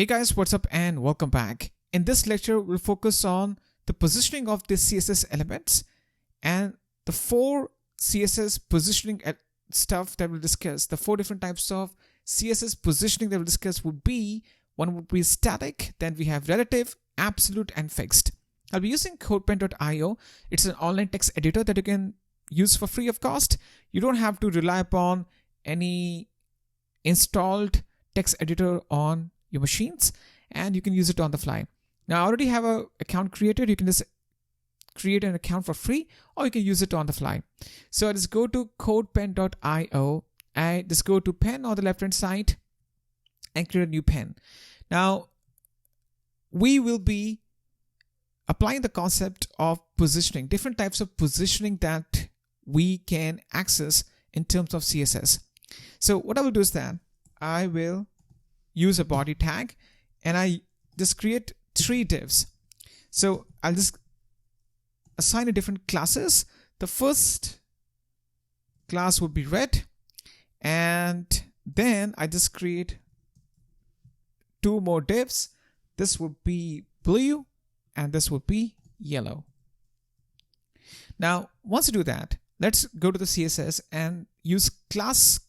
Hey guys, what's up and welcome back. In this lecture, we'll focus on the positioning of the CSS elements and the four CSS positioning stuff that we'll discuss. The four different types of CSS positioning that we'll discuss would be, one would be static, then we have relative, absolute, and fixed. I'll be using CodePen.io. It's an online text editor that you can use for free of cost. You don't have to rely upon any installed text editor on your machines, and you can use it on the fly. Now I already have an account created. You can just create an account for free, or you can use it on the fly. So I just go to codepen.io. I just go to pen on the left hand side and create a new pen. Now we will be applying the concept of positioning, different types of positioning that we can access in terms of CSS. So what I will do is that I will use a body tag and I just create three divs. So I'll just assign a different classes. The first class would be red, and then I just create two more divs. This would be blue and this would be yellow. Now once you do that, let's go to the CSS and use class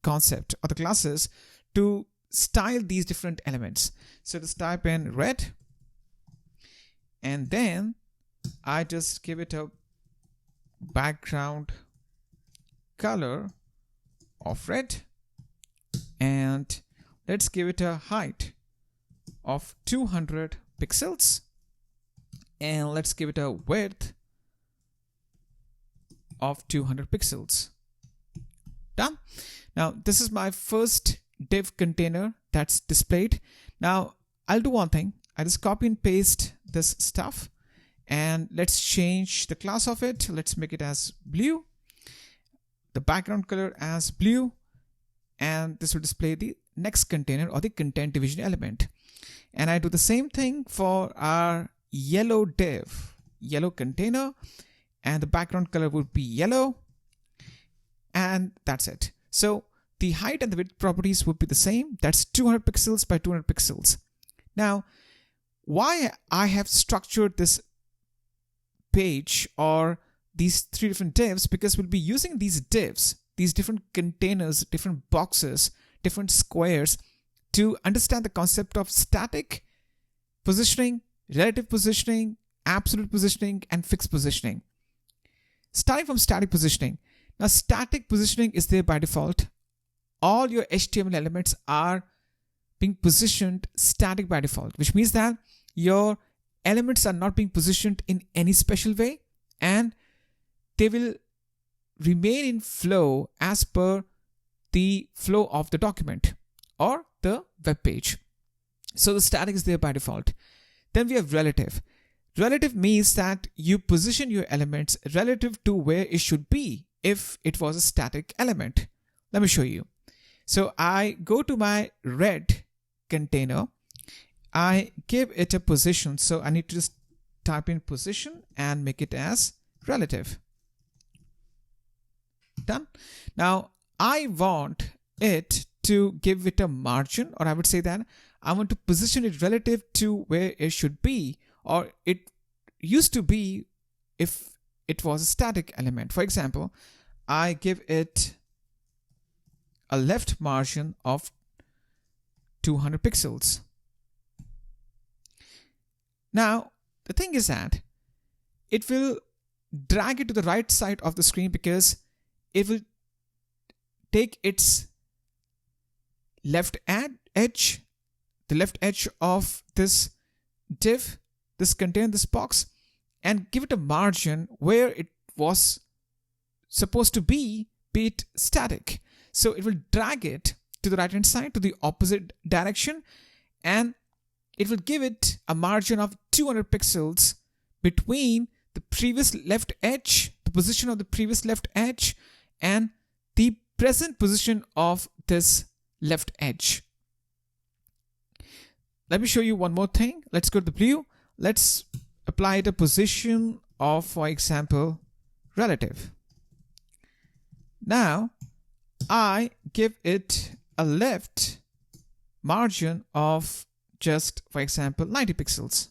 concept or the classes to style these different elements. So just type in red, and then I just give it a background color of red, and let's give it a height of 200 pixels, and let's give it a width of 200 pixels. Done. Now this is my first div container that's displayed. Now I'll do one thing. I just copy and paste this stuff, and let's change the class of it. Let's make it as blue, the background color as blue, and this will display the next container or the content division element. And I do the same thing for our yellow div, yellow container, and the background color would be yellow, and that's it. So the height and the width properties would be the same. That's 200 pixels by 200 pixels. Now, why I have structured this page or these three different divs, because we'll be using these divs, these different containers, different boxes, different squares, to understand the concept of static positioning, relative positioning, absolute positioning, and fixed positioning. Starting from static positioning. Now, static positioning is there by default. All your HTML elements are being positioned static by default, which means that your elements are not being positioned in any special way, and they will remain in flow as per the flow of the document or the web page. So the static is there by default. Then we have relative. Relative means that you position your elements relative to where it should be if it was a static element. Let me show you. So I go to my red container, I give it a position. So I need to just type in position and make it as relative. Done. Now I want it to give it a margin, or I would say that I want to position it relative to where it should be, or it used to be if it was a static element. For example, I give it a left margin of 200 pixels. Now, the thing is that it will drag it to the right side of the screen, because it will take its left edge, the left edge of this div, this container, this box, and give it a margin where it was supposed to be it static. So it will drag it to the right hand side, to the opposite direction, and it will give it a margin of 200 pixels between the previous left edge, the position of the previous left edge, and the present position of this left edge. Let me show you one more thing. Let's go to the blue. Let's apply the position of, for example, relative. Now I give it a left margin of just, for example, 90 pixels.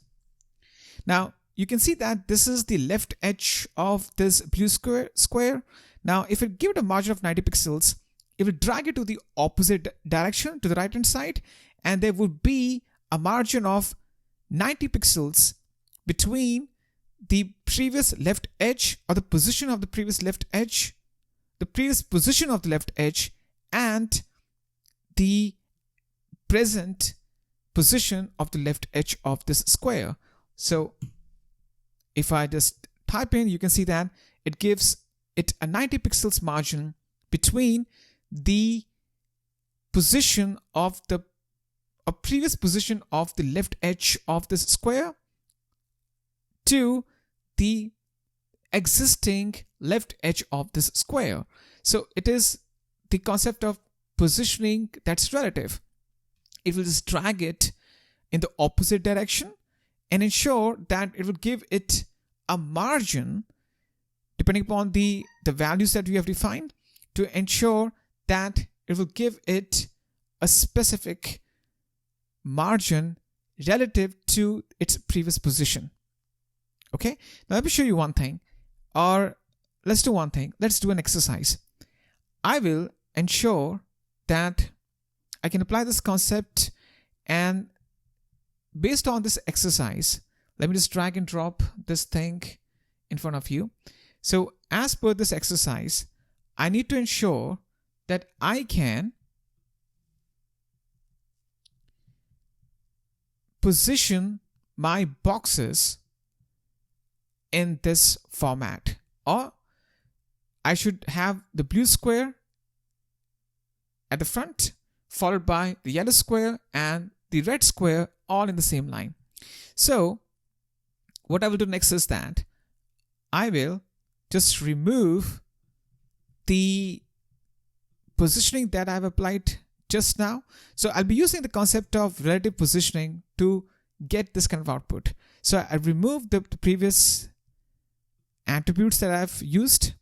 Now, you can see that this is the left edge of this blue square. Now, if it give it a margin of 90 pixels, it will drag it to the opposite direction, to the right hand side, and there would be a margin of 90 pixels between the previous left edge, or the position of the previous left edge, the previous position of the left edge, and the present position of the left edge of this square. So if I just type in, you can see that it gives it a 90 pixels margin between the position of the previous position of the left edge of this square to the existing left edge of this square. So it is the concept of positioning that's relative. It will just drag it in the opposite direction and ensure that it will give it a margin depending upon the values that we have defined, to ensure that it will give it a specific margin relative to its previous position. Okay, now let me show you one thing, or let's do one thing. Let's do an exercise. I will ensure that I can apply this concept, and based on this exercise, let me just drag and drop this thing in front of you. So as per this exercise, I need to ensure that I can position my boxes in this format, or I should have the blue square at the front, followed by the yellow square and the red square, all in the same line. So what I will do next is that I will just remove the positioning that I've applied just now. So I'll be using the concept of relative positioning to get this kind of output. So I removed the previous attributes that I've used,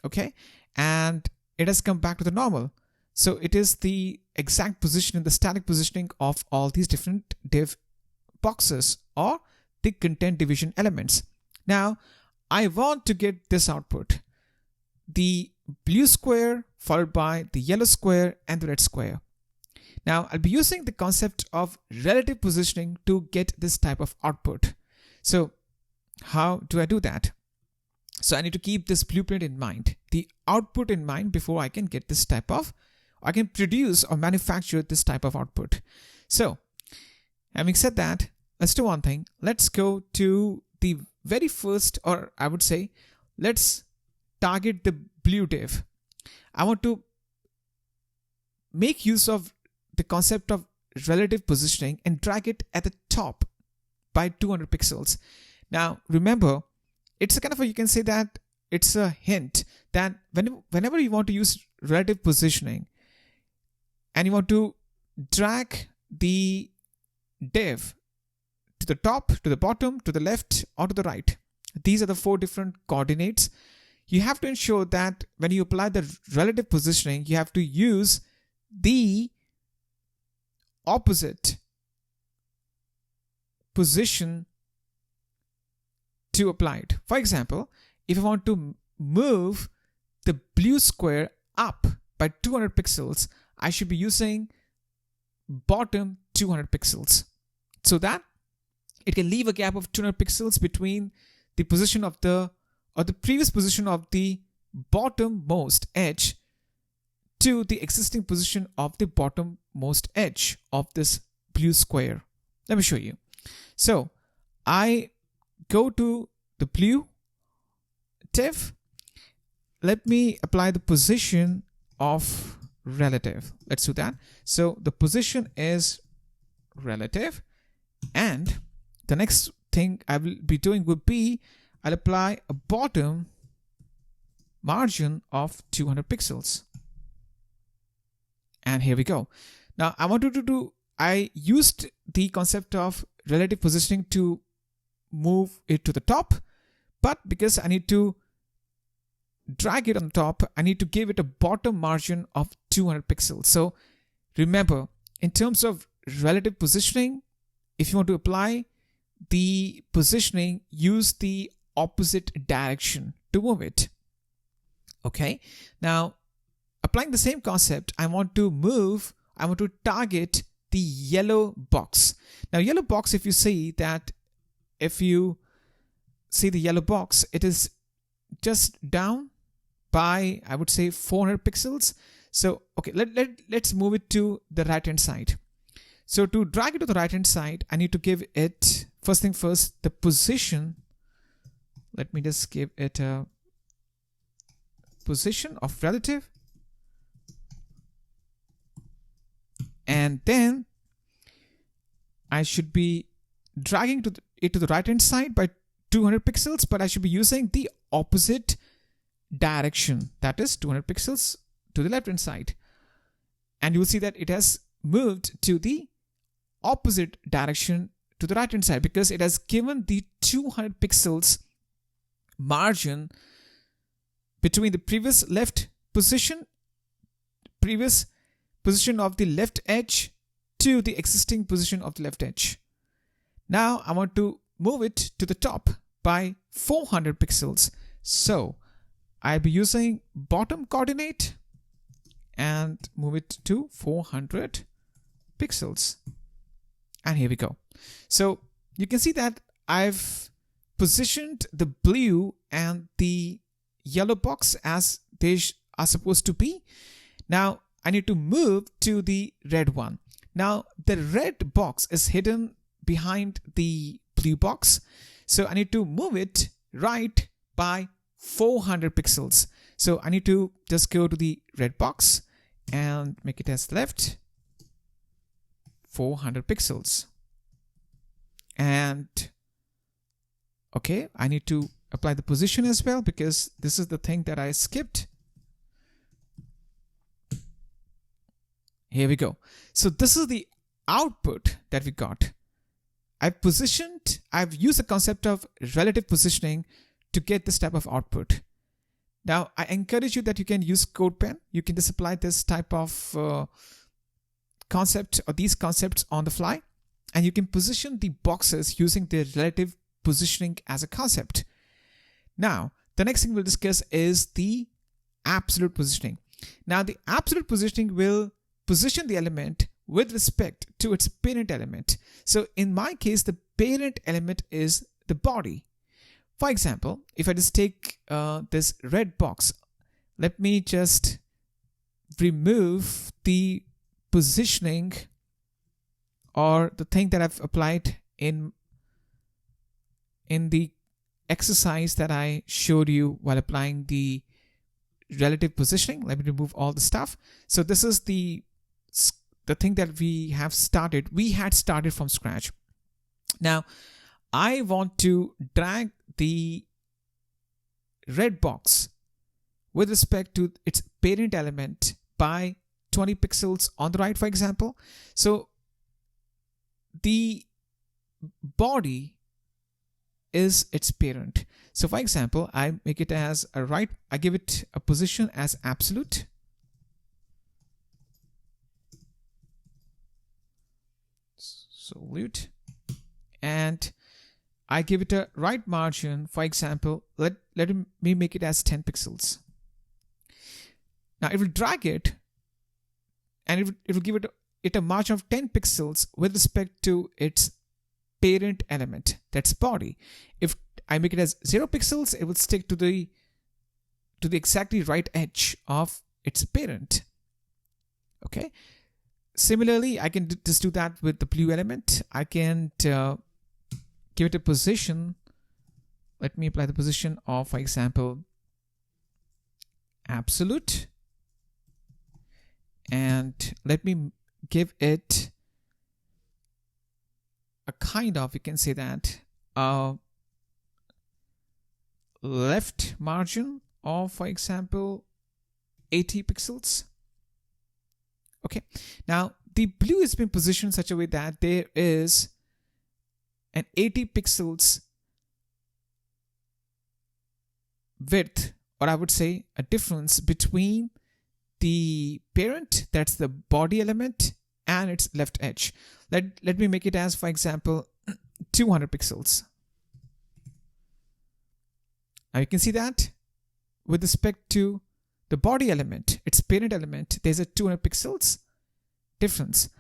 okay, and it has come back to the normal. So it is the exact position, the static positioning of all these different div boxes, or the content division elements. Now I want to get this output, the blue square followed by the yellow square and the red square. Now I'll be using the concept of relative positioning to get this type of output. So how do I do that? So I need to keep this blueprint in mind, the output in mind, before I can get this type of, I can produce or manufacture this type of output. So having said that, let's do one thing. Let's go to the very first, or I would say, let's target the blue div. I want to make use of the concept of relative positioning and drag it at the top by 200 pixels. Now remember, it's a kind of a, you can say that it's a hint that whenever you want to use relative positioning and you want to drag the div to the top, to the bottom, to the left, or to the right, these are the 4 different coordinates. You have to ensure that when you apply the relative positioning, you have to use the opposite position to apply it. For example, if I want to move the blue square up by 200 pixels, I should be using bottom 200 pixels, so that it can leave a gap of 200 pixels between the position of the previous position of the bottommost edge to the existing position of the bottommost edge of this blue square. Let me show you. So I go to the blue div. Let me apply the position of relative. Let's do that. So the position is relative, and the next thing I will be doing would be I'll apply a bottom margin of 200 pixels. And here we go. Now I wanted to do, I used the concept of relative positioning to move it to the top, but because I need to drag it on top, I need to give it a bottom margin of 200 pixels. So remember, in terms of relative positioning, if you want to apply the positioning, use the opposite direction to move it. Okay, now applying the same concept, I want to target the yellow box. Now, yellow box, if you see the yellow box, it is just down by, I would say, 400 pixels. So, okay, let's move it to the right hand side. So to drag it to the right hand side, I need to give it, first thing first, the position. Let me just give it a position of relative. And then I should be dragging it to the right hand side by 200 pixels, but I should be using the opposite direction, that is 200 pixels to the left hand side. And you will see that it has moved to the opposite direction to the right hand side, because it has given the 200 pixels margin between the previous position of the left edge to the existing position of the left edge. Now I want to move it to the top by 400 pixels. So I'll be using bottom coordinate and move it to 400 pixels. And here we go. So you can see that I've positioned the blue and the yellow box as they are supposed to be. Now I need to move to the red one. Now the red box is hidden behind the blue box. So I need to move it right by 400 pixels. So I need to just go to the red box and make it as left 400 pixels. And okay, I need to apply the position as well, because this is the thing that I skipped. Here we go. So this is the output that we got. I've used the concept of relative positioning to get this type of output. Now, I encourage you that you can use CodePen. You can just apply this type of concept or these concepts on the fly, and you can position the boxes using the relative positioning as a concept. Now, the next thing we'll discuss is the absolute positioning. Now, the absolute positioning will position the element with respect to its parent element. So in my case, the parent element is the body. For example, if I just take this red box, let me just remove the positioning or the thing that I've applied in the exercise that I showed you while applying the relative positioning. Let me remove all the stuff. So this is the thing that we had started from scratch. Now I want to drag the red box with respect to its parent element by 20 pixels on the right, for example. So the body is its parent. So for example, I make it as a right, I give it a position as absolute. Absolute. And I give it a right margin, for example, let me make it as 10 pixels. Now it will drag it and it will give it a margin of 10 pixels with respect to its parent element, that's body. If I make it as 0 pixels, it will stick to the exactly right edge of its parent. Okay. Similarly, I can just do that with the blue element. I can give it a position. Let me apply the position of, for example, absolute. And let me give it a kind of, you can say that, left margin of, for example, 80 pixels. Okay. Now, the blue has been positioned in such a way that there is an 80 pixels width, or I would say a difference between the parent, that's the body element, and its left edge. Let me make it as, for example, 200 pixels. Now you can see that with respect to the body element, its parent element, there's a 200 pixels difference.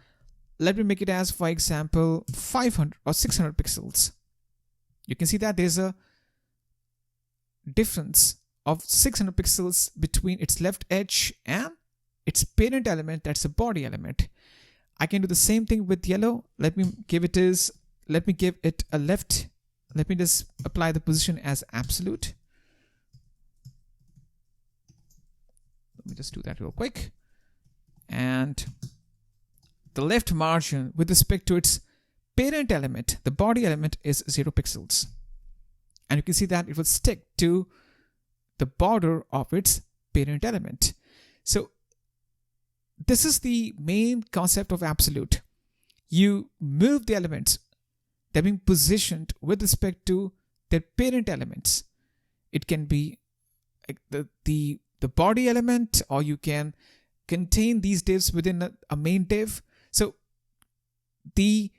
Let me make it as, for example, 500 or 600 pixels. You can see that there's a difference of 600 pixels between its left edge and its parent element, that's a body element. I can do the same thing with yellow. Let me give it a left. Let me just apply the position as absolute. Let me just do that real quick. And the left margin with respect to its parent element, the body element, is 0 pixels. And you can see that it will stick to the border of its parent element. So this is the main concept of absolute. You move the elements, they're being positioned with respect to their parent elements. It can be the body element, or you can contain these divs within a main div. So the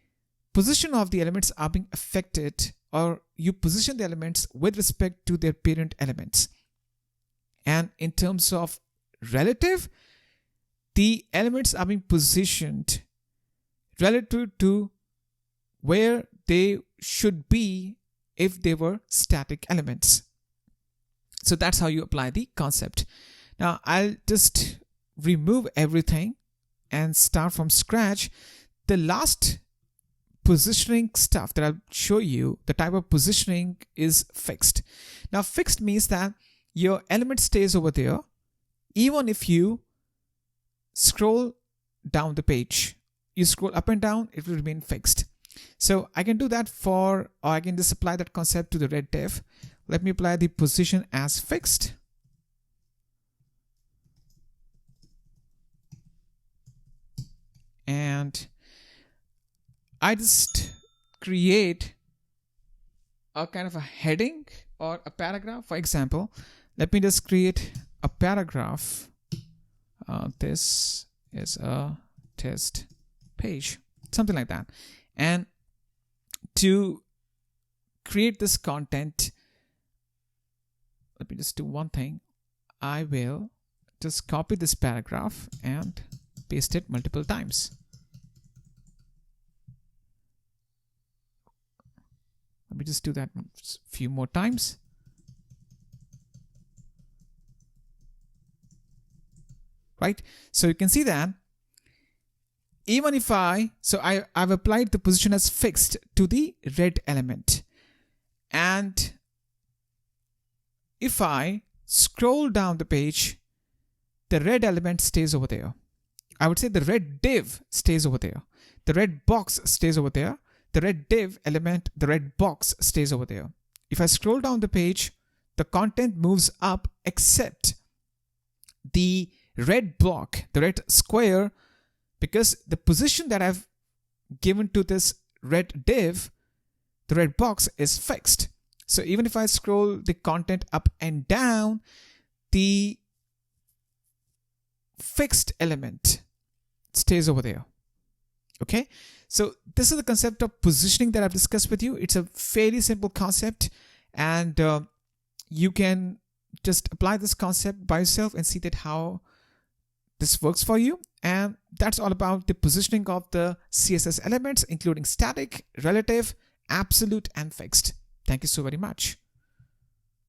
position of the elements are being affected, or you position the elements with respect to their parent elements. And in terms of relative, the elements are being positioned relative to where they should be if they were static elements. So that's how you apply the concept. Now I'll just remove everything and start from scratch. The last positioning stuff that I'll show you, the type of positioning is fixed. Now fixed means that your element stays over there even if you scroll down the page. You scroll up and down, it will remain fixed. So I can do that or I can just apply that concept to the red div. Let me apply the position as fixed. And I just create a kind of a heading or a paragraph. For example, let me just create a paragraph. This is a test page, something like that. And to create this content, let me just do one thing. I will just copy this paragraph and paste it multiple times. Let me just do that a few more times. Right? So you can see that even if I've applied the position as fixed to the red element. And if I scroll down the page, the red element stays over there. I would say the red div stays over there. The red box stays over there. The red div element, the red box stays over there. If I scroll down the page, the content moves up except the red block, the red square, because the position that I've given to this red div, the red box, is fixed. So even if I scroll the content up and down, the fixed element stays over there. Okay, so this is the concept of positioning that I've discussed with you. It's a fairly simple concept, and you can just apply this concept by yourself and see that how this works for you. And that's all about the positioning of the CSS elements, including static, relative, absolute, and fixed. Thank you so very much.